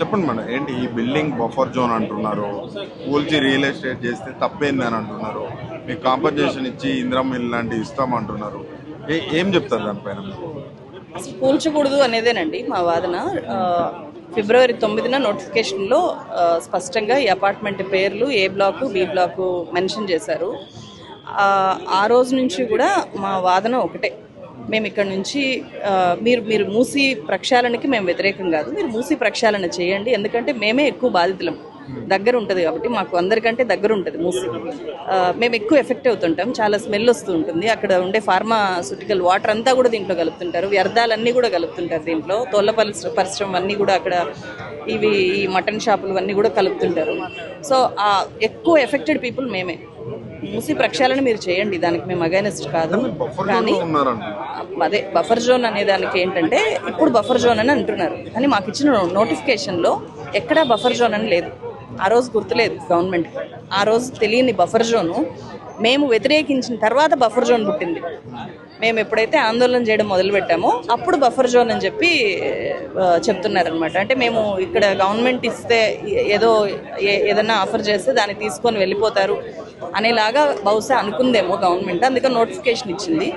చెప్పండి మేడం, ఏంటి ఈ బిల్డింగ్ బఫర్ జోన్ అంటున్నారు, కూల్చి రియల్ ఎస్టేట్ చేస్తే తప్పేంది అని అంటున్నారు, మీకు కాంపన్సేషన్ ఇచ్చి ఇందిరమ్మ ఇల్లు లాంటివి ఇస్తామంటున్నారు. ఏం చెప్తారు దానిపైన? అసలు కూల్చకూడదు అనేదేనండి మా వాదన. ఫిబ్రవరి 9న నోటిఫికేషన్లో స్పష్టంగా ఈ అపార్ట్మెంట్ పేర్లు A block B block mention చేశారు. ఆ రోజు నుంచి కూడా మా వాదన ఒకటే, మేము ఇక్కడ నుంచి మీరు మూసి ప్రక్షాళనకి మేము వ్యతిరేకం కాదు, మీరు మూసి ప్రక్షాళన చేయండి, ఎందుకంటే మేమే ఎక్కువ బాధితులం, దగ్గర ఉంటుంది కాబట్టి, మాకు అందరికంటే దగ్గర ఉంటుంది మూసి. మేము ఎక్కువ ఎఫెక్ట్ అవుతుంటాం, చాలా స్మెల్ వస్తూ ఉంటుంది, అక్కడ ఉండే ఫార్మాస్యూటికల్ వాటర్ అంతా కూడా దీంట్లో కలుపుతుంటారు, వ్యర్థాలన్నీ కూడా కలుపుతుంటారు దీంట్లో, తోళ్ళ పరిశ్రమ అన్నీ కూడా అక్కడ ఈ మటన్ షాపులు అన్నీ కూడా కలుపుతుంటారు. సో ఎక్కువ ఎఫెక్టెడ్ పీపుల్ మేమే. మూసి ప్రక్షాళన మీరు చేయండి, దానికి మేము అగైనెస్ట్ కాదు. కానీ అదే బఫర్ జోన్ అనే దానికి ఏంటంటే ఇప్పుడు బఫర్ జోన్ అని అంటున్నారు, కానీ మాకు ఇచ్చిన నోటిఫికేషన్లో ఎక్కడా బఫర్ జోన్ అని లేదు. ఆ రోజు గుర్తులేదు గవర్నమెంట్కి, ఆ రోజు తెలియని బఫర్ జోను మేము వ్యతిరేకించిన తర్వాత బఫర్ జోన్ పుట్టింది. మేము ఎప్పుడైతే ఆందోళన చేయడం మొదలుపెట్టామో అప్పుడు బఫర్ జోన్ అని చెప్పి చెప్తున్నారనమాట. అంటే మేము ఇక్కడ గవర్నమెంట్ ఇస్తే ఏదైనా ఆఫర్ చేస్తే దాన్ని తీసుకొని వెళ్ళిపోతారు అనేలాగా బహుశా అనుకుందేమో గవర్నమెంట్, అందుకని నోటిఫికేషన్ ఇచ్చింది.